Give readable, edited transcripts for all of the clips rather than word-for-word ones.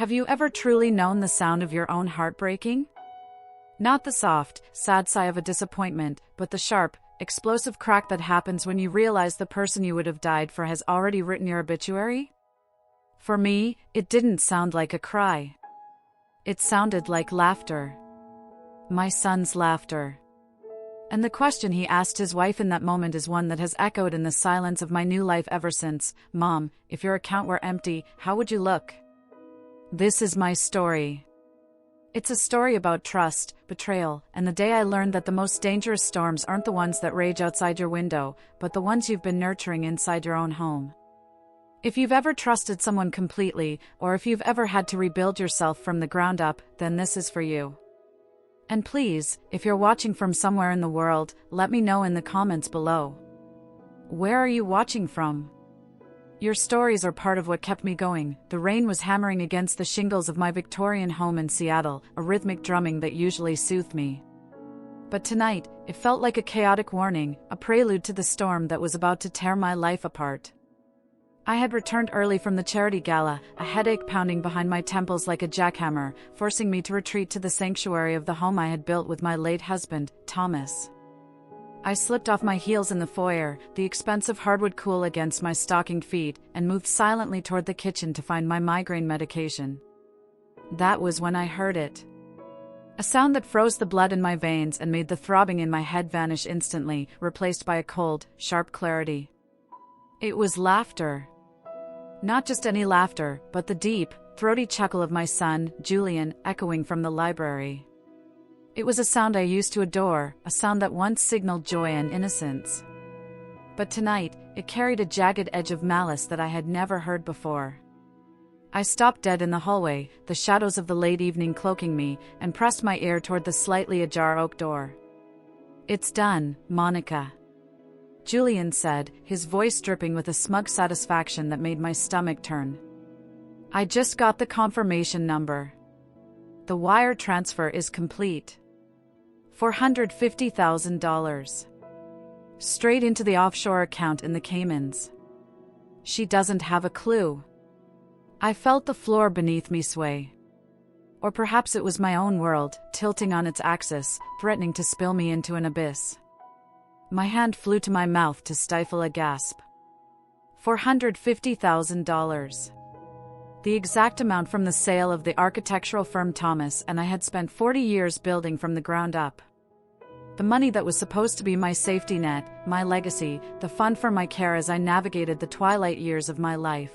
Have you ever truly known the sound of your own heart breaking? Not the soft, sad sigh of a disappointment, but the sharp, explosive crack that happens when you realize the person you would have died for has already written your obituary? For me, it didn't sound like a cry. It sounded like laughter. My son's laughter. And the question he asked his wife in that moment is one that has echoed in the silence of my new life ever since. Mom, if your account were empty, how would you look? This is my story. It's a story about trust, betrayal, and the day I learned that the most dangerous storms aren't the ones that rage outside your window, but the ones you've been nurturing inside your own home. If you've ever trusted someone completely, or if you've ever had to rebuild yourself from the ground up, then this is for you. And please, if you're watching from somewhere in the world, let me know in the comments below. Where are you watching from? Your stories are part of what kept me going. The rain was hammering against the shingles of my Victorian home in Seattle, a rhythmic drumming that usually soothed me. But tonight, it felt like a chaotic warning, a prelude to the storm that was about to tear my life apart. I had returned early from the charity gala, a headache pounding behind my temples like a jackhammer, forcing me to retreat to the sanctuary of the home I had built with my late husband, Thomas. I slipped off my heels in the foyer, the expensive hardwood cool against my stockinged feet, and moved silently toward the kitchen to find my migraine medication. That was when I heard it. A sound that froze the blood in my veins and made the throbbing in my head vanish instantly, replaced by a cold, sharp clarity. It was laughter. Not just any laughter, but the deep, throaty chuckle of my son, Julian, echoing from the library. It was a sound I used to adore, a sound that once signaled joy and innocence. But tonight, it carried a jagged edge of malice that I had never heard before. I stopped dead in the hallway, the shadows of the late evening cloaking me, and pressed my ear toward the slightly ajar oak door. "It's done, Monica," Julian said, his voice dripping with a smug satisfaction that made my stomach turn. "I just got the confirmation number. The wire transfer is complete. $450,000. Straight into the offshore account in the Caymans. She doesn't have a clue." I felt the floor beneath me sway. Or perhaps it was my own world, tilting on its axis, threatening to spill me into an abyss. My hand flew to my mouth to stifle a gasp. $450,000. The exact amount from the sale of the architectural firm Thomas and I had spent 40 years building from the ground up. The money that was supposed to be my safety net, my legacy, the fund for my care as I navigated the twilight years of my life.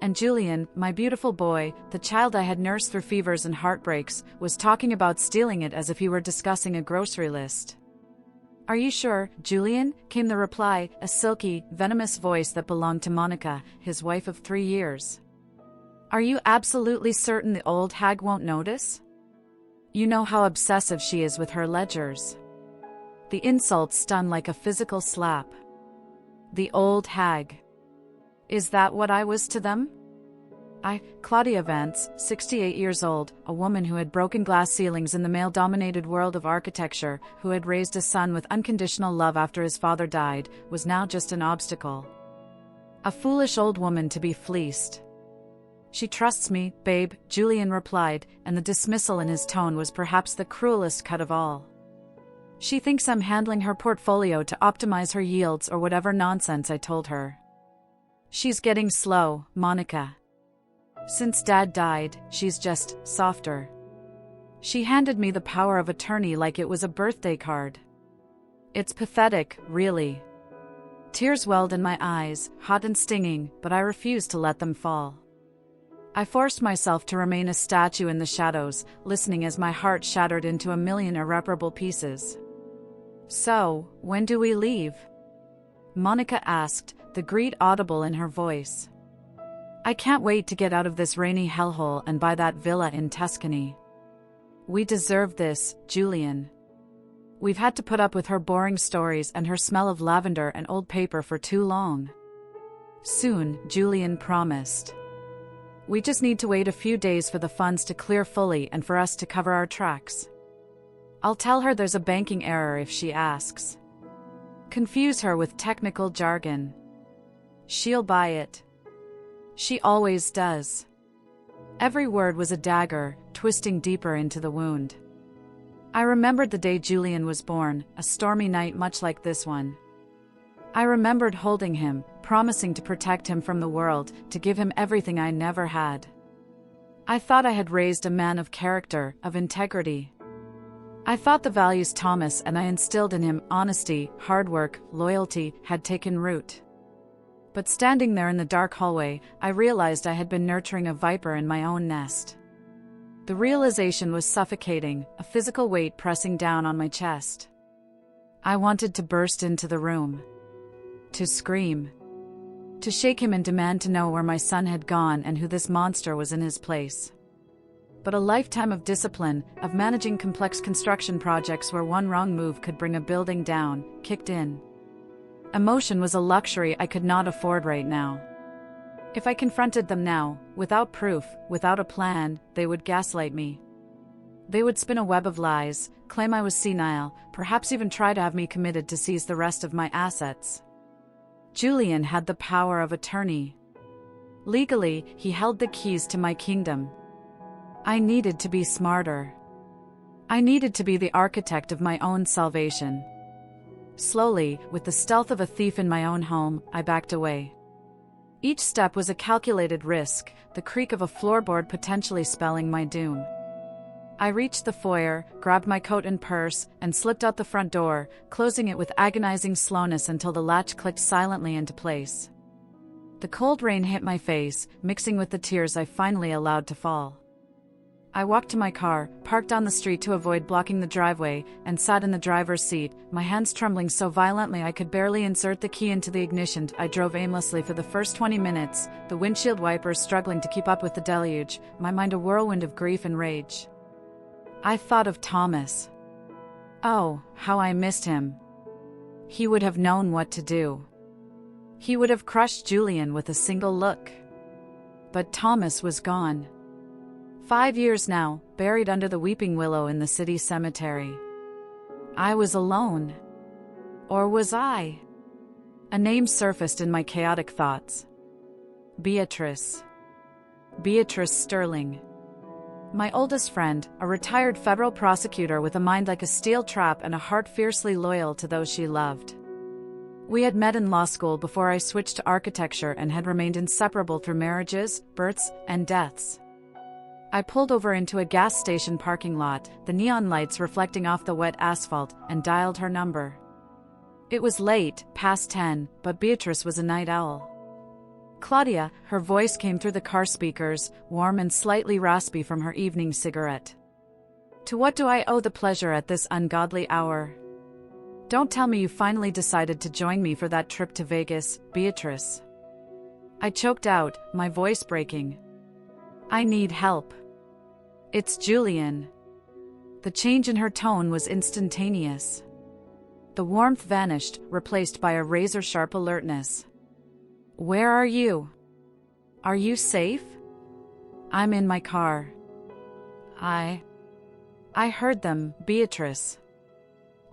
And Julian, my beautiful boy, the child I had nursed through fevers and heartbreaks, was talking about stealing it as if he were discussing a grocery list. "Are you sure, Julian?" came the reply, a silky, venomous voice that belonged to Monica, his wife of 3 years. "Are you absolutely certain the old hag won't notice? You know how obsessive she is with her ledgers." The insult stung like a physical slap. The old hag. Is that what I was to them? Claudia Vance, 68 years old, a woman who had broken glass ceilings in the male-dominated world of architecture, who had raised a son with unconditional love after his father died, was now just an obstacle. A foolish old woman to be fleeced. "She trusts me, babe," Julian replied, and the dismissal in his tone was perhaps the cruelest cut of all. "She thinks I'm handling her portfolio to optimize her yields or whatever nonsense I told her. She's getting slow, Monica. Since Dad died, she's just softer. She handed me the power of attorney like it was a birthday card. It's pathetic, really." Tears welled in my eyes, hot and stinging, but I refused to let them fall. I forced myself to remain a statue in the shadows, listening as my heart shattered into a million irreparable pieces. "So, when do we leave?" Monica asked, the greed audible in her voice. "I can't wait to get out of this rainy hellhole and buy that villa in Tuscany. We deserve this, Julian. We've had to put up with her boring stories and her smell of lavender and old paper for too long." "Soon," Julian promised. "We just need to wait a few days for the funds to clear fully and for us to cover our tracks. I'll tell her there's a banking error if she asks. Confuse her with technical jargon. She'll buy it. She always does." Every word was a dagger, twisting deeper into the wound. I remembered the day Julian was born, a stormy night much like this one. I remembered holding him, promising to protect him from the world, to give him everything I never had. I thought I had raised a man of character, of integrity. I thought the values Thomas and I instilled in him, honesty, hard work, loyalty, had taken root. But standing there in the dark hallway, I realized I had been nurturing a viper in my own nest. The realization was suffocating, a physical weight pressing down on my chest. I wanted to burst into the room. To scream. To shake him and demand to know where my son had gone and who this monster was in his place. But a lifetime of discipline, of managing complex construction projects where one wrong move could bring a building down, kicked in. Emotion was a luxury I could not afford right now. If I confronted them now, without proof, without a plan, they would gaslight me. They would spin a web of lies, claim I was senile, perhaps even try to have me committed to seize the rest of my assets. Julian had the power of attorney. Legally, he held the keys to my kingdom. I needed to be smarter. I needed to be the architect of my own salvation. Slowly, with the stealth of a thief in my own home, I backed away. Each step was a calculated risk, the creak of a floorboard potentially spelling my doom. I reached the foyer, grabbed my coat and purse, and slipped out the front door, closing it with agonizing slowness until the latch clicked silently into place. The cold rain hit my face, mixing with the tears I finally allowed to fall. I walked to my car, parked on the street to avoid blocking the driveway, and sat in the driver's seat, my hands trembling so violently I could barely insert the key into the ignition. I drove aimlessly for the first 20 minutes, the windshield wipers struggling to keep up with the deluge, my mind a whirlwind of grief and rage. I thought of Thomas. Oh, how I missed him. He would have known what to do. He would have crushed Julian with a single look. But Thomas was gone. 5 years now, buried under the weeping willow in the city cemetery. I was alone. Or was I? A name surfaced in my chaotic thoughts. Beatrice. Beatrice Sterling. My oldest friend, a retired federal prosecutor with a mind like a steel trap and a heart fiercely loyal to those she loved. We had met in law school before I switched to architecture and had remained inseparable through marriages, births, and deaths. I pulled over into a gas station parking lot, the neon lights reflecting off the wet asphalt, and dialed her number. It was late, past 10, but Beatrice was a night owl. Claudia, her voice came through the car speakers, warm and slightly raspy from her evening cigarette. To what do I owe the pleasure at this ungodly hour? Don't tell me you finally decided to join me for that trip to Vegas, Beatrice. I choked out, my voice breaking. I need help. It's Julian. The change in her tone was instantaneous. The warmth vanished, replaced by a razor-sharp alertness. Where are you? Are you safe? I'm in my car. I heard them, Beatrice.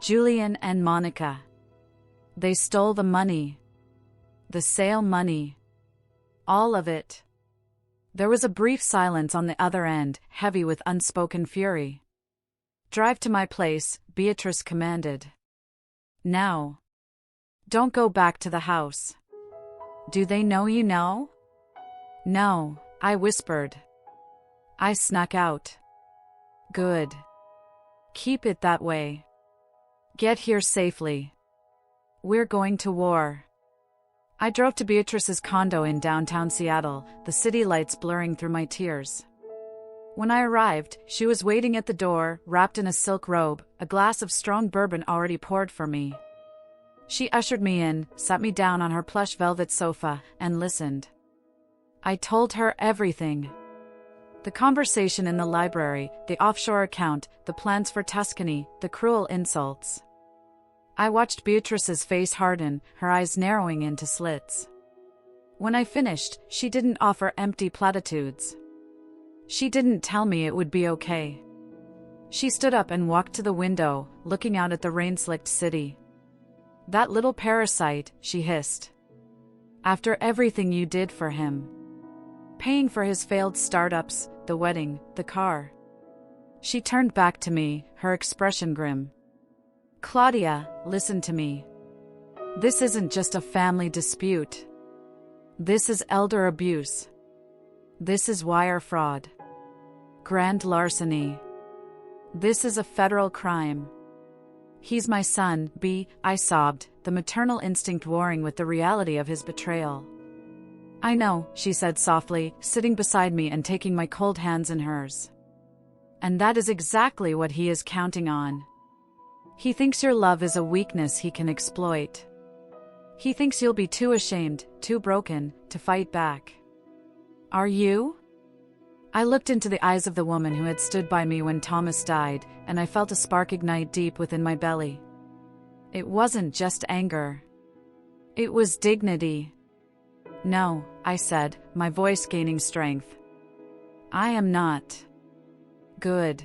Julian and Monica. They stole the money. The sale money. All of it. There was a brief silence on the other end, heavy with unspoken fury. Drive to my place, Beatrice commanded. Now. Don't go back to the house. Do they know you know? No, I whispered. I snuck out. Good. Keep it that way. Get here safely. We're going to war. I drove to Beatrice's condo in downtown Seattle, the city lights blurring through my tears. When I arrived, she was waiting at the door, wrapped in a silk robe, a glass of strong bourbon already poured for me. She ushered me in, sat me down on her plush velvet sofa, and listened. I told her everything. The conversation in the library, the offshore account, the plans for Tuscany, the cruel insults. I watched Beatrice's face harden, her eyes narrowing into slits. When I finished, she didn't offer empty platitudes. She didn't tell me it would be okay. She stood up and walked to the window, looking out at the rain-slicked city. That little parasite, she hissed. After everything you did for him. Paying for his failed startups, the wedding, the car. She turned back to me, her expression grim. Claudia, listen to me. This isn't just a family dispute. This is elder abuse. This is wire fraud. Grand larceny. This is a federal crime. He's my son, B, I sobbed, the maternal instinct warring with the reality of his betrayal. I know, she said softly, sitting beside me and taking my cold hands in hers. And that is exactly what he is counting on. He thinks your love is a weakness he can exploit. He thinks you'll be too ashamed, too broken, to fight back. Are you? I looked into the eyes of the woman who had stood by me when Thomas died, and I felt a spark ignite deep within my belly. It wasn't just anger. It was dignity. No, I said, my voice gaining strength. I am not. Good.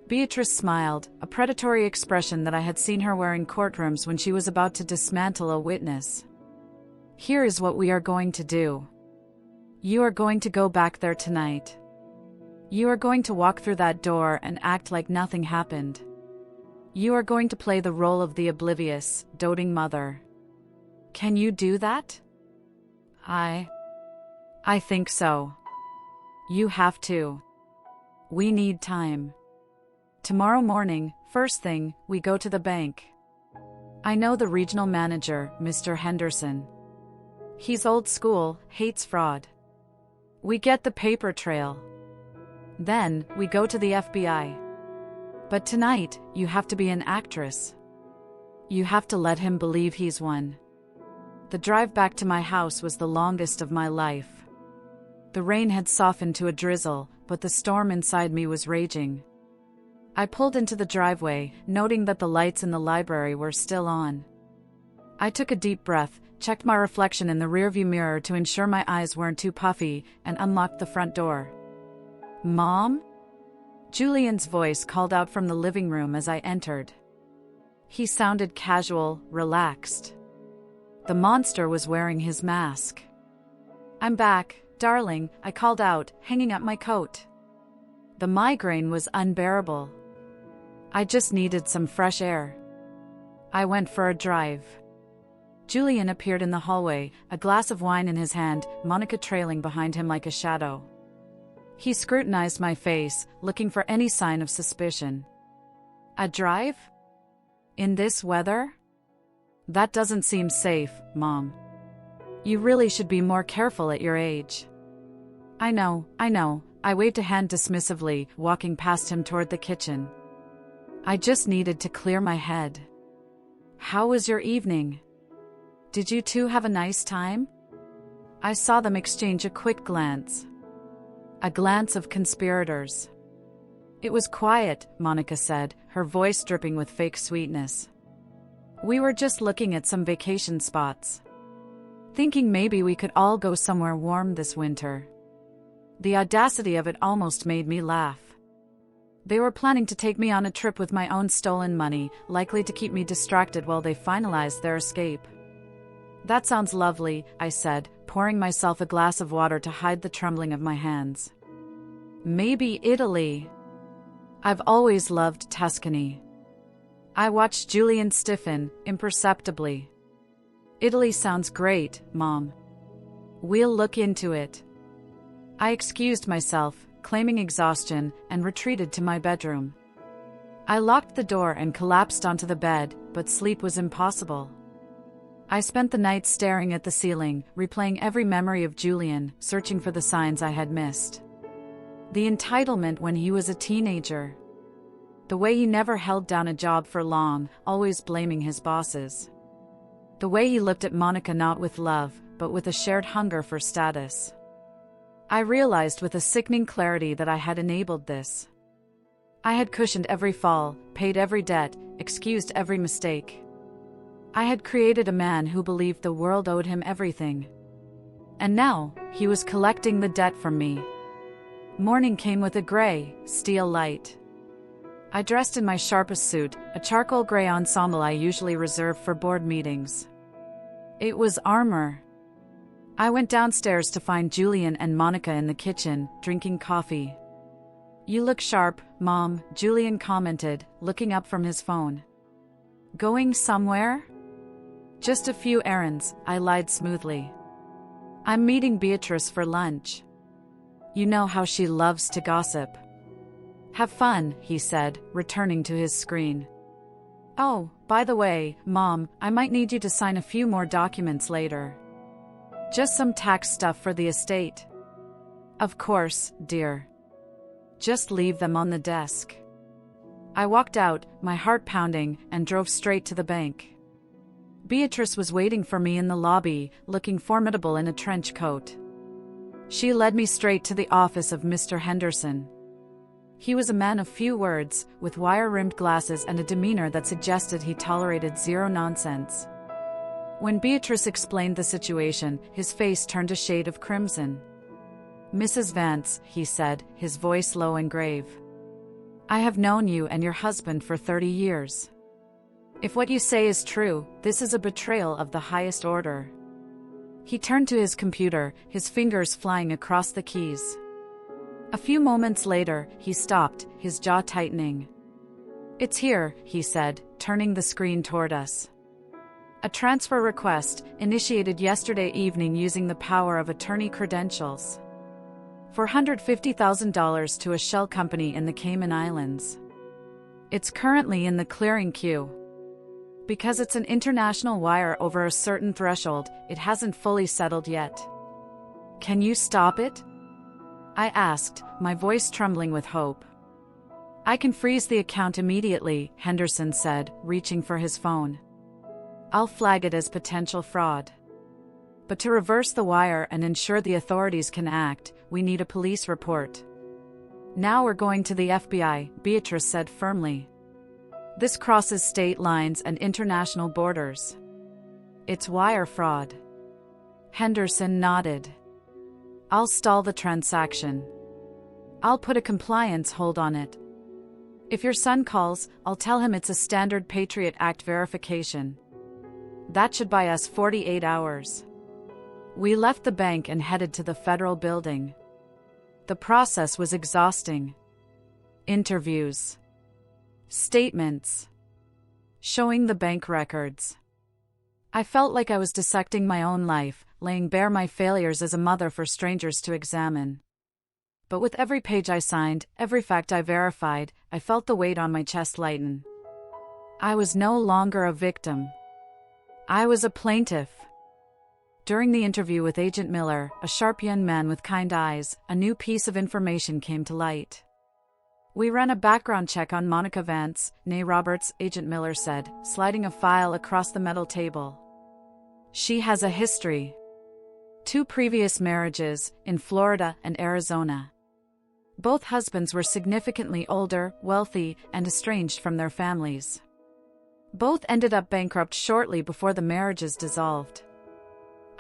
Beatrice smiled, a predatory expression that I had seen her wear in courtrooms when she was about to dismantle a witness. Here is what we are going to do. You are going to go back there tonight. You are going to walk through that door and act like nothing happened. You are going to play the role of the oblivious, doting mother. Can you do that? I think so. You have to. We need time. Tomorrow morning, first thing, we go to the bank. I know the regional manager, Mr. Henderson. He's old school, hates fraud. We get the paper trail. Then, we go to the FBI. But tonight, you have to be an actress. You have to let him believe he's won. The drive back to my house was the longest of my life. The rain had softened to a drizzle, but the storm inside me was raging. I pulled into the driveway, noting that the lights in the library were still on. I took a deep breath, checked my reflection in the rearview mirror to ensure my eyes weren't too puffy, and unlocked the front door. Mom? Julian's voice called out from the living room as I entered. He sounded casual, relaxed. The monster was wearing his mask. I'm back, darling, I called out, hanging up my coat. The migraine was unbearable. I just needed some fresh air. I went for a drive. Julian appeared in the hallway, a glass of wine in his hand, Monica trailing behind him like a shadow. He scrutinized my face, looking for any sign of suspicion. A drive? In this weather? That doesn't seem safe, Mom. You really should be more careful at your age. I know, I waved a hand dismissively, walking past him toward the kitchen. I just needed to clear my head. How was your evening? Did you two have a nice time? I saw them exchange a quick glance. A glance of conspirators. It was quiet, Monica said, her voice dripping with fake sweetness. We were just looking at some vacation spots. Thinking maybe we could all go somewhere warm this winter. The audacity of it almost made me laugh. They were planning to take me on a trip with my own stolen money, likely to keep me distracted while they finalized their escape. That sounds lovely, I said, pouring myself a glass of water to hide the trembling of my hands. Maybe Italy. I've always loved Tuscany. I watched Julian stiffen, imperceptibly. Italy sounds great, Mom. We'll look into it. I excused myself, claiming exhaustion, and retreated to my bedroom. I locked the door and collapsed onto the bed, but sleep was impossible. I spent the night staring at the ceiling, replaying every memory of Julian, searching for the signs I had missed. The entitlement when he was a teenager. The way he never held down a job for long, always blaming his bosses. The way he looked at Monica not with love, but with a shared hunger for status. I realized with a sickening clarity that I had enabled this. I had cushioned every fall, paid every debt, excused every mistake. I had created a man who believed the world owed him everything. And now, he was collecting the debt from me. Morning came with a gray, steel light. I dressed in my sharpest suit, a charcoal gray ensemble I usually reserve for board meetings. It was armor. I went downstairs to find Julian and Monica in the kitchen, drinking coffee. "You look sharp, Mom," Julian commented, looking up from his phone. "Going somewhere?" "Just a few errands," I lied smoothly. "I'm meeting Beatrice for lunch. You know how she loves to gossip." "Have fun," he said, returning to his screen. "Oh, by the way, Mom, I might need you to sign a few more documents later. Just some tax stuff for the estate." "Of course, dear. Just leave them on the desk." I walked out, my heart pounding, and drove straight to the bank. Beatrice was waiting for me in the lobby, looking formidable in a trench coat. She led me straight to the office of Mr. Henderson. He was a man of few words, with wire-rimmed glasses and a demeanor that suggested he tolerated zero nonsense. When Beatrice explained the situation, his face turned a shade of crimson. "Mrs. Vance," he said, his voice low and grave. "I have known you and your husband for 30 years. If what you say is true, this is a betrayal of the highest order." He turned to his computer, his fingers flying across the keys. A few moments later, he stopped, his jaw tightening. "It's here," he said, turning the screen toward us. "A transfer request, initiated yesterday evening using the power of attorney credentials. $450,000 to a shell company in the Cayman Islands. It's currently in the clearing queue. Because it's an international wire over a certain threshold, it hasn't fully settled yet. Can you stop it?" I asked, my voice trembling with hope. "I can freeze the account immediately," Henderson said, reaching for his phone. "I'll flag it as potential fraud. But to reverse the wire and ensure the authorities can act, we need a police report." "Now we're going to the FBI," Beatrice said firmly. "This crosses state lines and international borders. It's wire fraud." Henderson nodded. "I'll stall the transaction. I'll put a compliance hold on it. If your son calls, I'll tell him it's a standard Patriot Act verification. That should buy us 48 hours." We left the bank and headed to the federal building. The process was exhausting. Interviews. Statements. Showing the bank records. I felt like I was dissecting my own life, laying bare my failures as a mother for strangers to examine. But with every page I signed, every fact I verified, I felt the weight on my chest lighten. I was no longer a victim. I was a plaintiff. During the interview with Agent Miller, a sharp young man with kind eyes, a new piece of information came to light. "We ran a background check on Monica Vance, née Roberts," Agent Miller said, sliding a file across the metal table. "She has a history. 2 previous marriages, in Florida and Arizona. Both husbands were significantly older, wealthy, and estranged from their families. Both ended up bankrupt shortly before the marriages dissolved."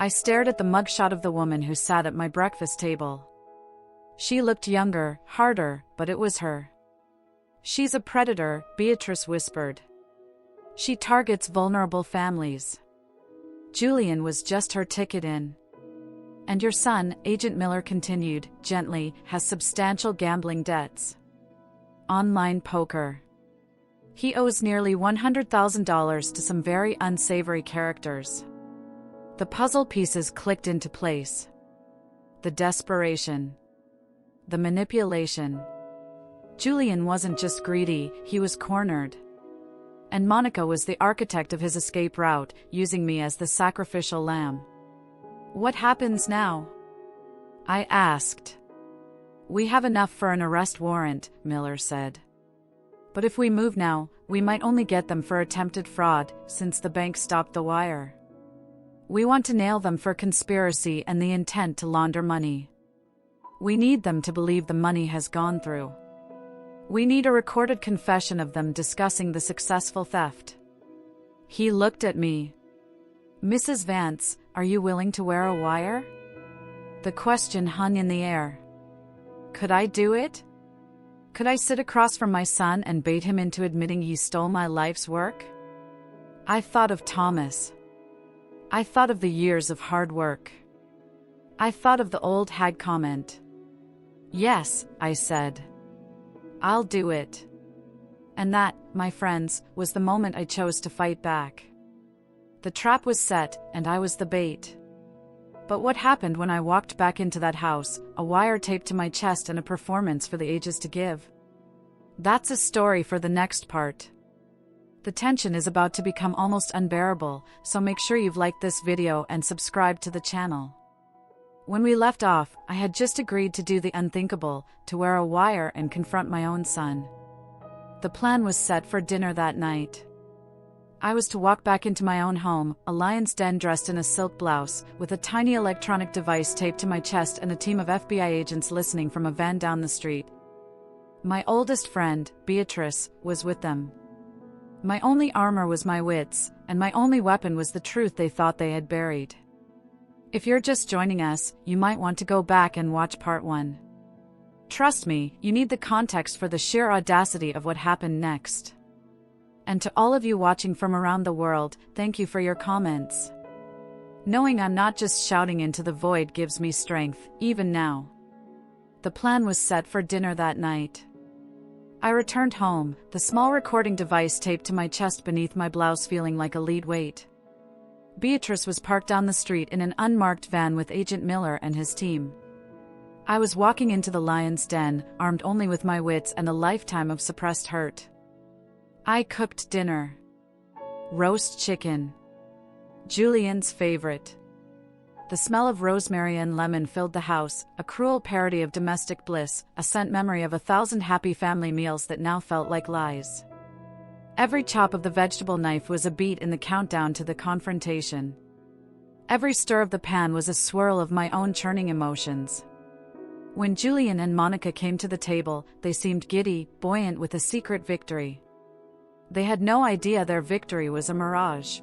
I stared at the mugshot of the woman who sat at my breakfast table. She looked younger, harder, but it was her. "She's a predator," Beatrice whispered. "She targets vulnerable families. Julian was just her ticket in. And your son," Agent Miller continued, gently, "has substantial gambling debts. Online poker. He owes nearly $100,000 to some very unsavory characters." The puzzle pieces clicked into place. The desperation. The manipulation. Julian wasn't just greedy, he was cornered. And Monica was the architect of his escape route, using me as the sacrificial lamb. "What happens now?" I asked. "We have enough for an arrest warrant," Miller said. "But if we move now, we might only get them for attempted fraud, since the bank stopped the wire. We want to nail them for conspiracy and the intent to launder money. We need them to believe the money has gone through. We need a recorded confession of them discussing the successful theft." He looked at me. "Mrs. Vance, are you willing to wear a wire?" The question hung in the air. Could I do it? Could I sit across from my son and bait him into admitting he stole my life's work? I thought of Thomas. I thought of the years of hard work. I thought of the old hag comment. Yes, I said. I'll do it. And that, my friends, was the moment I chose to fight back. The trap was set, and I was the bait. But what happened when I walked back into that house, a wire taped to my chest and a performance for the ages to give? That's a story for the next part. The tension is about to become almost unbearable, so make sure you've liked this video and subscribed to the channel. When we left off, I had just agreed to do the unthinkable, to wear a wire and confront my own son. The plan was set for dinner that night. I was to walk back into my own home, a lion's den dressed in a silk blouse, with a tiny electronic device taped to my chest and a team of FBI agents listening from a van down the street. My oldest friend, Beatrice, was with them. My only armor was my wits, and my only weapon was the truth they thought they had buried. If you're just joining us, you might want to go back and watch part 1. Trust me, you need the context for the sheer audacity of what happened next. And to all of you watching from around the world, thank you for your comments. Knowing I'm not just shouting into the void gives me strength, even now. The plan was set for dinner that night. I returned home, the small recording device taped to my chest beneath my blouse feeling like a lead weight. Beatrice was parked down the street in an unmarked van with Agent Miller and his team. I was walking into the lion's den, armed only with my wits and a lifetime of suppressed hurt. I cooked dinner. Roast chicken. Julian's favorite. The smell of rosemary and lemon filled the house, a cruel parody of domestic bliss, a scent memory of 1,000 happy family meals that now felt like lies. Every chop of the vegetable knife was a beat in the countdown to the confrontation. Every stir of the pan was a swirl of my own churning emotions. When Julian and Monica came to the table, they seemed giddy, buoyant with a secret victory. They had no idea their victory was a mirage.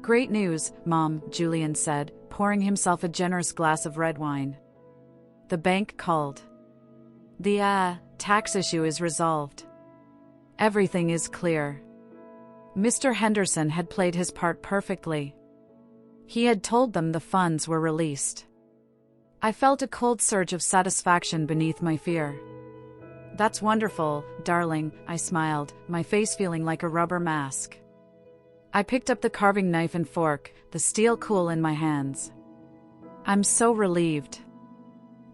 Great news, Mom, Julian said, pouring himself a generous glass of red wine. The bank called. The tax issue is resolved. Everything is clear. Mr. Henderson had played his part perfectly. He had told them the funds were released. I felt a cold surge of satisfaction beneath my fear. That's wonderful, darling, I smiled, my face feeling like a rubber mask. I picked up the carving knife and fork, the steel cool in my hands. I'm so relieved.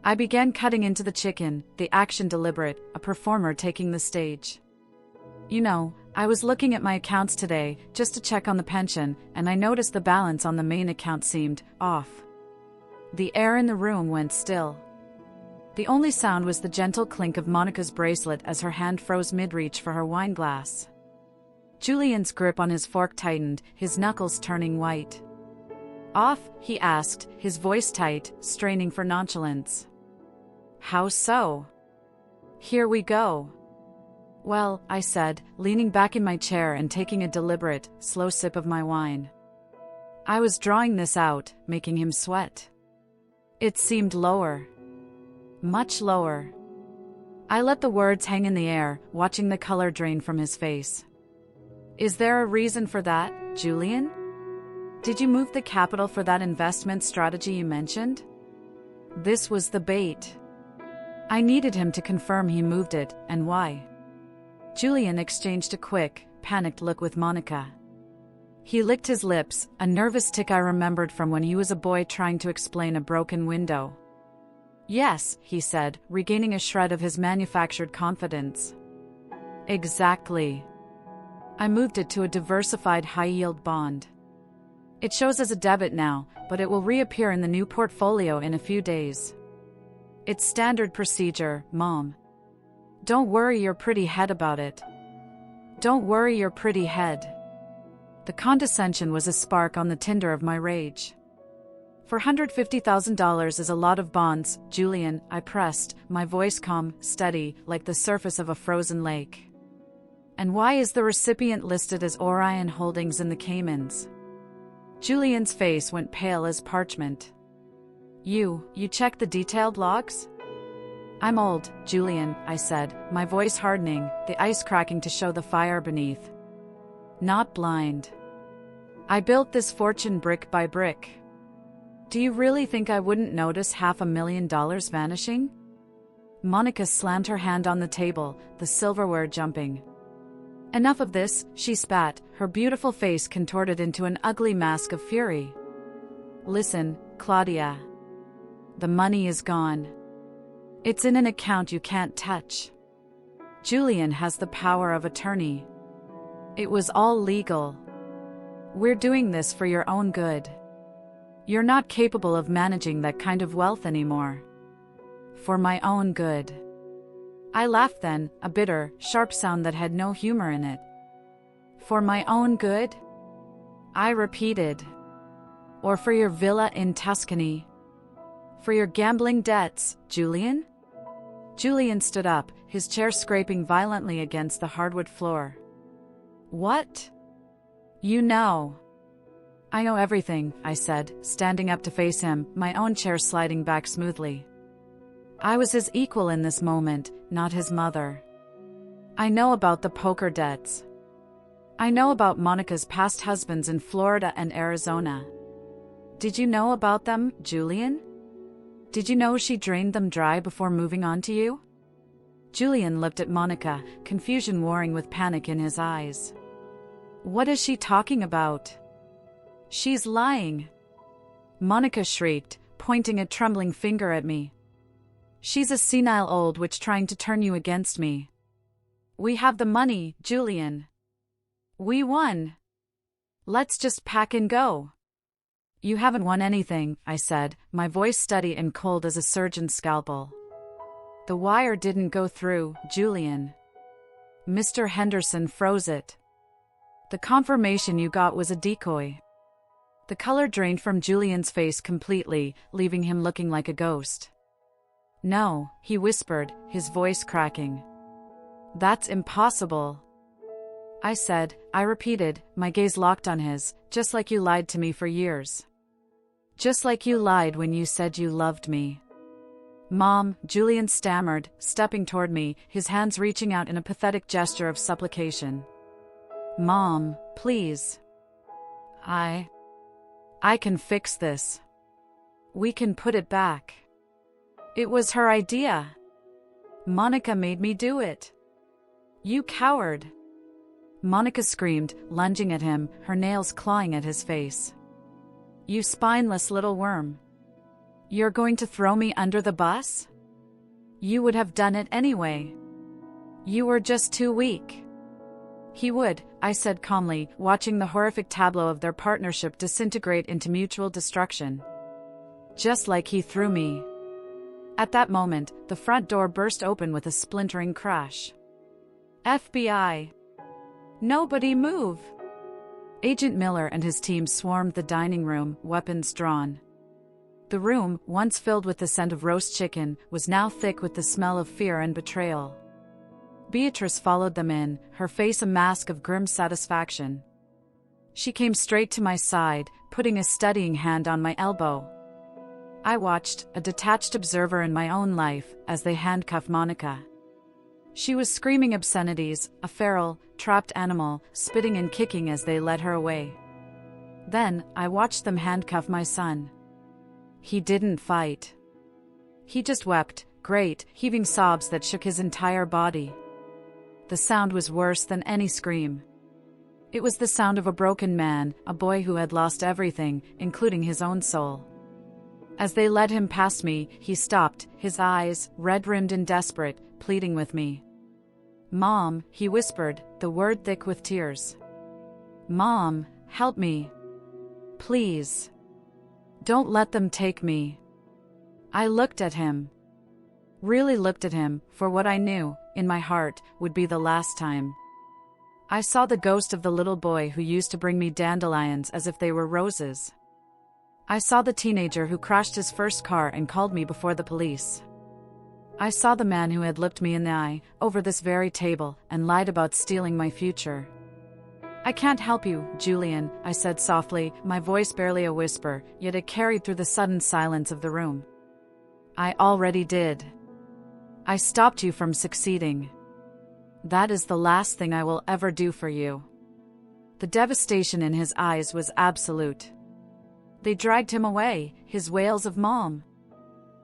I began cutting into the chicken, the action deliberate, a performer taking the stage. You know, I was looking at my accounts today, just to check on the pension, and I noticed the balance on the main account seemed off. The air in the room went still. The only sound was the gentle clink of Monica's bracelet as her hand froze mid-reach for her wine glass. Julian's grip on his fork tightened, his knuckles turning white. Off, he asked, his voice tight, straining for nonchalance. How so? Here we go. Well, I said, leaning back in my chair and taking a deliberate, slow sip of my wine. I was drawing this out, making him sweat. It seemed lower. Much lower. I let the words hang in the air, watching the color drain from his face. Is there a reason for that, Julian? Did you move the capital for that investment strategy you mentioned? This was the bait. I needed him to confirm he moved it, and why. Julian exchanged a quick, panicked look with Monica. He licked his lips, a nervous tick I remembered from when he was a boy trying to explain a broken window. Yes, he said, regaining a shred of his manufactured confidence. Exactly. I moved it to a diversified high-yield bond. It shows as a debit now, but it will reappear in the new portfolio in a few days. It's standard procedure, Mom. Don't worry your pretty head about it. Don't worry your pretty head. The condescension was a spark on the tinder of my rage. $450,000 is a lot of bonds, Julian, I pressed, my voice calm, steady, like the surface of a frozen lake. And why is the recipient listed as Orion Holdings in the Caymans? Julian's face went pale as parchment. You checked the detailed logs? I'm old, Julian, I said, my voice hardening, the ice cracking to show the fire beneath. Not blind. I built this fortune brick by brick. Do you really think I wouldn't notice $500,000 vanishing? Monica slammed her hand on the table, the silverware jumping. Enough of this, she spat, her beautiful face contorted into an ugly mask of fury. Listen, Claudia. The money is gone. It's in an account you can't touch. Julian has the power of attorney. It was all legal. We're doing this for your own good. You're not capable of managing that kind of wealth anymore. For my own good. I laughed then, a bitter, sharp sound that had no humor in it. For my own good? I repeated. Or for your villa in Tuscany? For your gambling debts, Julian? Julian stood up, his chair scraping violently against the hardwood floor. What? You know. I know everything, I said, standing up to face him, my own chair sliding back smoothly. I was his equal in this moment, not his mother. I know about the poker debts. I know about Monica's past husbands in Florida and Arizona. Did you know about them, Julian? Did you know she drained them dry before moving on to you? Julian looked at Monica, confusion warring with panic in his eyes. What is she talking about? She's lying. Monica shrieked, pointing a trembling finger at me. She's a senile old witch trying to turn you against me. We have the money, Julian. We won. Let's just pack and go. You haven't won anything, I said, my voice steady and cold as a surgeon's scalpel. The wire didn't go through, Julian. Mr. Henderson froze it. The confirmation you got was a decoy. The color drained from Julian's face completely, leaving him looking like a ghost. No, he whispered, his voice cracking. That's impossible. I said, I repeated, my gaze locked on his, just like you lied to me for years. Just like you lied when you said you loved me. Mom, Julian stammered, stepping toward me, his hands reaching out in a pathetic gesture of supplication. Mom, please. I can fix this. We can put it back. It was her idea. Monica made me do it. You coward. Monica screamed, lunging at him, her nails clawing at his face. You spineless little worm. You're going to throw me under the bus? You would have done it anyway. You were just too weak. He would, I said calmly, watching the horrific tableau of their partnership disintegrate into mutual destruction. Just like he threw me. At that moment, the front door burst open with a splintering crash. FBI. Nobody move. Agent Miller and his team swarmed the dining room, weapons drawn. The room, once filled with the scent of roast chicken, was now thick with the smell of fear and betrayal. Beatrice followed them in, her face a mask of grim satisfaction. She came straight to my side, putting a steadying hand on my elbow. I watched, a detached observer in my own life, as they handcuffed Monica. She was screaming obscenities, a feral, trapped animal, spitting and kicking as they led her away. Then, I watched them handcuff my son. He didn't fight. He just wept, great, heaving sobs that shook his entire body. The sound was worse than any scream. It was the sound of a broken man, a boy who had lost everything, including his own soul. As they led him past me, he stopped, his eyes, red-rimmed and desperate, pleading with me. Mom, he whispered, the word thick with tears. Mom, help me. Please. Don't let them take me. I looked at him. Really looked at him, for what I knew, in my heart, would be the last time. I saw the ghost of the little boy who used to bring me dandelions as if they were roses. I saw the teenager who crashed his first car and called me before the police. I saw the man who had looked me in the eye, over this very table, and lied about stealing my future. I can't help you, Julian, I said softly, my voice barely a whisper, yet it carried through the sudden silence of the room. I already did. I stopped you from succeeding. That is the last thing I will ever do for you. The devastation in his eyes was absolute. They dragged him away, his wails of "Mom!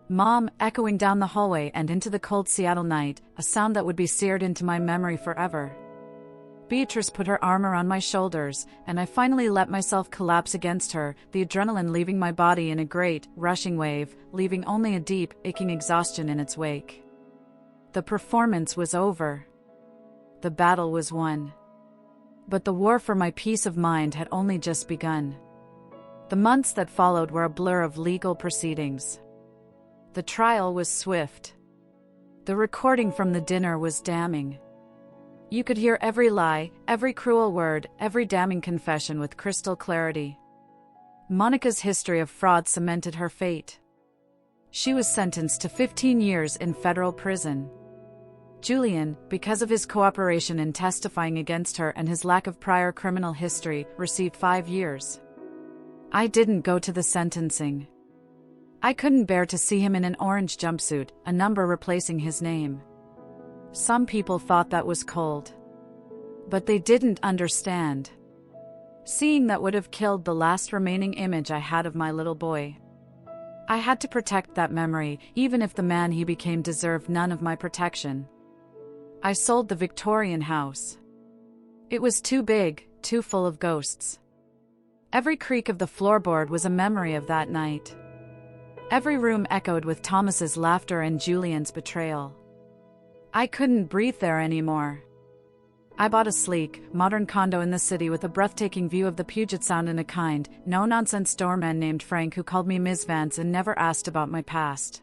Mom!" echoing down the hallway and into the cold Seattle night, a sound that would be seared into my memory forever. Beatrice put her arm around my shoulders, and I finally let myself collapse against her, the adrenaline leaving my body in a great, rushing wave, leaving only a deep, aching exhaustion in its wake. The performance was over. The battle was won. But the war for my peace of mind had only just begun. The months that followed were a blur of legal proceedings. The trial was swift. The recording from the dinner was damning. You could hear every lie, every cruel word, every damning confession with crystal clarity. Monica's history of fraud cemented her fate. She was sentenced to 15 years in federal prison. Julian, because of his cooperation in testifying against her and his lack of prior criminal history, received 5 years. I didn't go to the sentencing. I couldn't bear to see him in an orange jumpsuit, a number replacing his name. Some people thought that was cold. But they didn't understand. Seeing that would have killed the last remaining image I had of my little boy. I had to protect that memory, even if the man he became deserved none of my protection. I sold the Victorian house. It was too big, too full of ghosts. Every creak of the floorboard was a memory of that night. Every room echoed with Thomas's laughter and Julian's betrayal. I couldn't breathe there anymore. I bought a sleek, modern condo in the city with a breathtaking view of the Puget Sound and a kind, no-nonsense doorman named Frank who called me Ms. Vance and never asked about my past.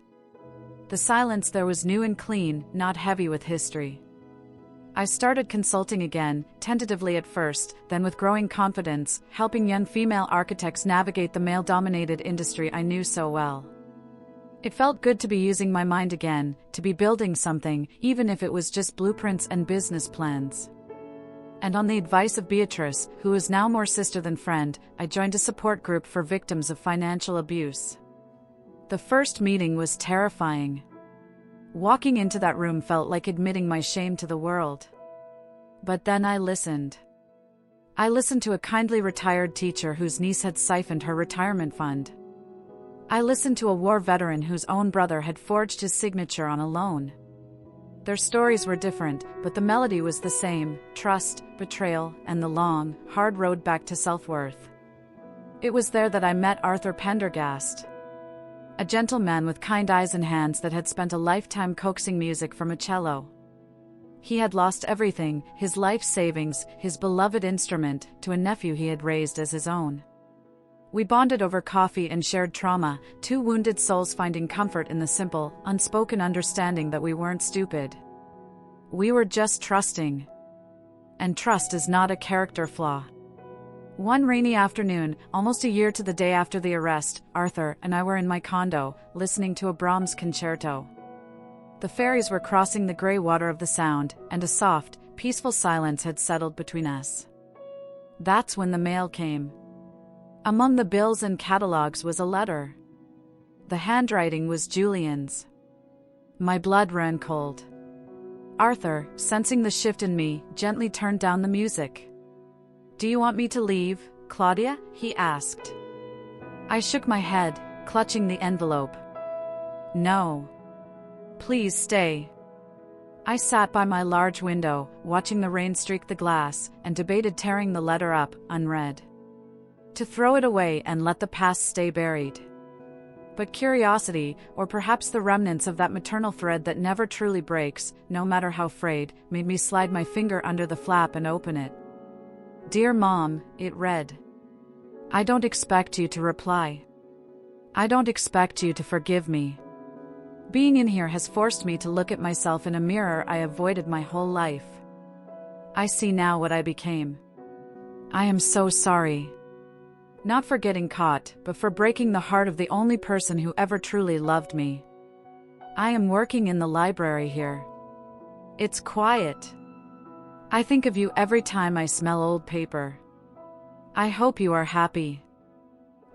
The silence there was new and clean, not heavy with history. I started consulting again, tentatively at first, then with growing confidence, helping young female architects navigate the male-dominated industry I knew so well. It felt good to be using my mind again, to be building something, even if it was just blueprints and business plans. And on the advice of Beatrice, who is now more sister than friend, I joined a support group for victims of financial abuse. The first meeting was terrifying. Walking into that room felt like admitting my shame to the world. But then I listened. I listened to a kindly retired teacher whose niece had siphoned her retirement fund. I listened to a war veteran whose own brother had forged his signature on a loan. Their stories were different, but the melody was the same: trust, betrayal, and the long, hard road back to self-worth. It was there that I met Arthur Pendergast. A gentleman with kind eyes and hands that had spent a lifetime coaxing music from a cello. He had lost everything, his life savings, his beloved instrument, to a nephew he had raised as his own. We bonded over coffee and shared trauma, two wounded souls finding comfort in the simple, unspoken understanding that we weren't stupid. We were just trusting. And trust is not a character flaw. One rainy afternoon, almost a year to the day after the arrest, Arthur and I were in my condo, listening to a Brahms concerto. The ferries were crossing the gray water of the Sound, and a soft, peaceful silence had settled between us. That's when the mail came. Among the bills and catalogs was a letter. The handwriting was Julian's. My blood ran cold. Arthur, sensing the shift in me, gently turned down the music. "Do you want me to leave, Claudia?" he asked. I shook my head, clutching the envelope. "No. Please stay." I sat by my large window, watching the rain streak the glass, and debated tearing the letter up, unread. To throw it away and let the past stay buried. But curiosity, or perhaps the remnants of that maternal thread that never truly breaks, no matter how frayed, made me slide my finger under the flap and open it. "Dear Mom," it read. "I don't expect you to reply. I don't expect you to forgive me. Being in here has forced me to look at myself in a mirror I avoided my whole life. I see now what I became. I am so sorry. Not for getting caught, but for breaking the heart of the only person who ever truly loved me. I am working in the library here. It's quiet. I think of you every time I smell old paper. I hope you are happy.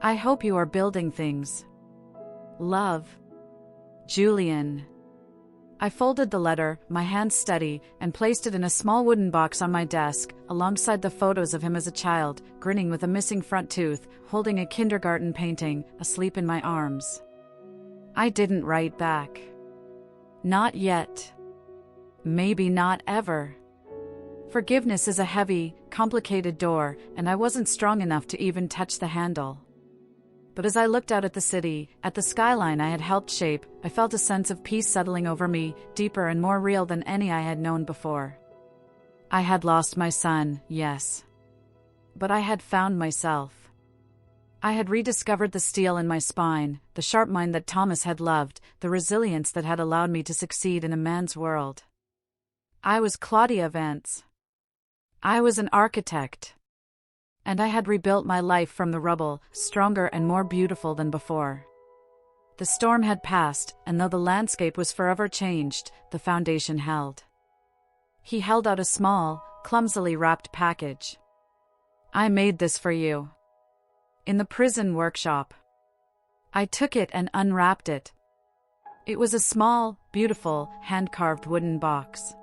I hope you are building things. Love. Julian." I folded the letter, my hands steady, and placed it in a small wooden box on my desk, alongside the photos of him as a child, grinning with a missing front tooth, holding a kindergarten painting, asleep in my arms. I didn't write back. Not yet. Maybe not ever. Forgiveness is a heavy, complicated door, and I wasn't strong enough to even touch the handle. But as I looked out at the city, at the skyline I had helped shape, I felt a sense of peace settling over me, deeper and more real than any I had known before. I had lost my son, yes. But I had found myself. I had rediscovered the steel in my spine, the sharp mind that Thomas had loved, the resilience that had allowed me to succeed in a man's world. I was Claudia Vance. I was an architect. And I had rebuilt my life from the rubble, stronger and more beautiful than before. The storm had passed, and though the landscape was forever changed, the foundation held. He held out a small, clumsily wrapped package. I made this for you. In the prison workshop. I took it and unwrapped it. It was a small, beautiful, hand-carved wooden box.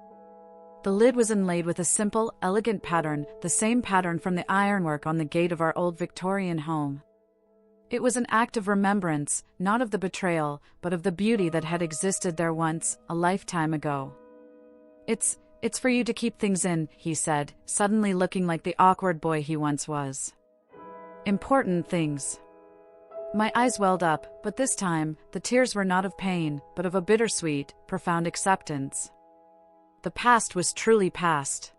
The lid was inlaid with a simple, elegant pattern, the same pattern from the ironwork on the gate of our old Victorian home. It was an act of remembrance, not of the betrayal, but of the beauty that had existed there once, a lifetime ago. It's for you to keep things in, he said, suddenly looking like the awkward boy he once was. Important things. My eyes welled up, but this time, the tears were not of pain, but of a bittersweet, profound acceptance. The past was truly past.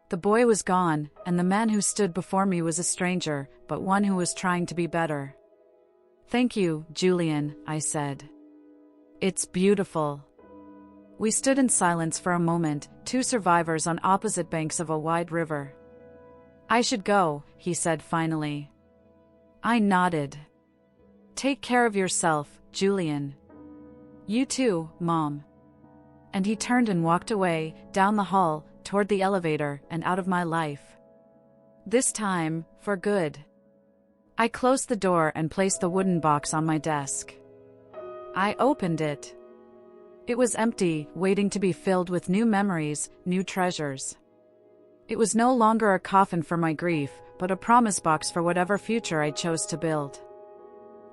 The boy was gone, and the man who stood before me was a stranger, but one who was trying to be better. Thank you, Julian, I said. It's beautiful. We stood in silence for a moment, two survivors on opposite banks of a wide river. I should go, he said finally. I nodded. Take care of yourself, Julian. You too, Mom. And he turned and walked away, down the hall, toward the elevator, and out of my life. This time, for good. I closed the door and placed the wooden box on my desk. I opened it. It was empty, waiting to be filled with new memories, new treasures. It was no longer a coffin for my grief, but a promise box for whatever future I chose to build.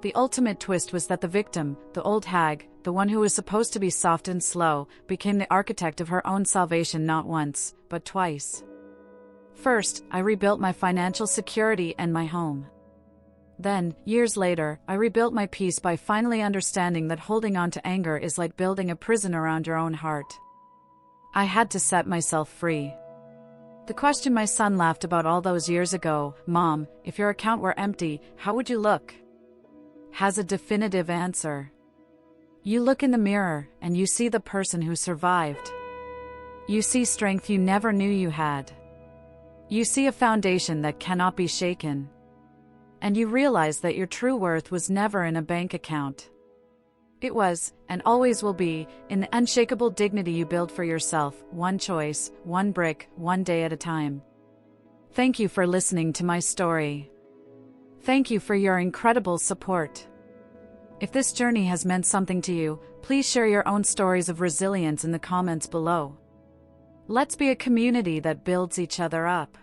The ultimate twist was that the victim, the old hag, the one who was supposed to be soft and slow, became the architect of her own salvation not once, but twice. First, I rebuilt my financial security and my home. Then, years later, I rebuilt my peace by finally understanding that holding on to anger is like building a prison around your own heart. I had to set myself free. The question my son laughed about all those years ago, Mom, if your account were empty, how would you look? Has a definitive answer. You look in the mirror, and you see the person who survived. You see strength you never knew you had. You see a foundation that cannot be shaken. And you realize that your true worth was never in a bank account. It was, and always will be, in the unshakable dignity you build for yourself, one choice, one brick, one day at a time. Thank you for listening to my story. Thank you for your incredible support. If this journey has meant something to you, please share your own stories of resilience in the comments below. Let's be a community that builds each other up.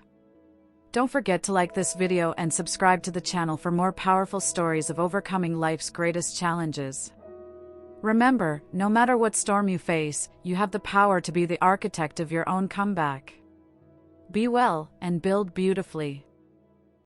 Don't forget to like this video and subscribe to the channel for more powerful stories of overcoming life's greatest challenges. Remember, no matter what storm you face, you have the power to be the architect of your own comeback. Be well and build beautifully.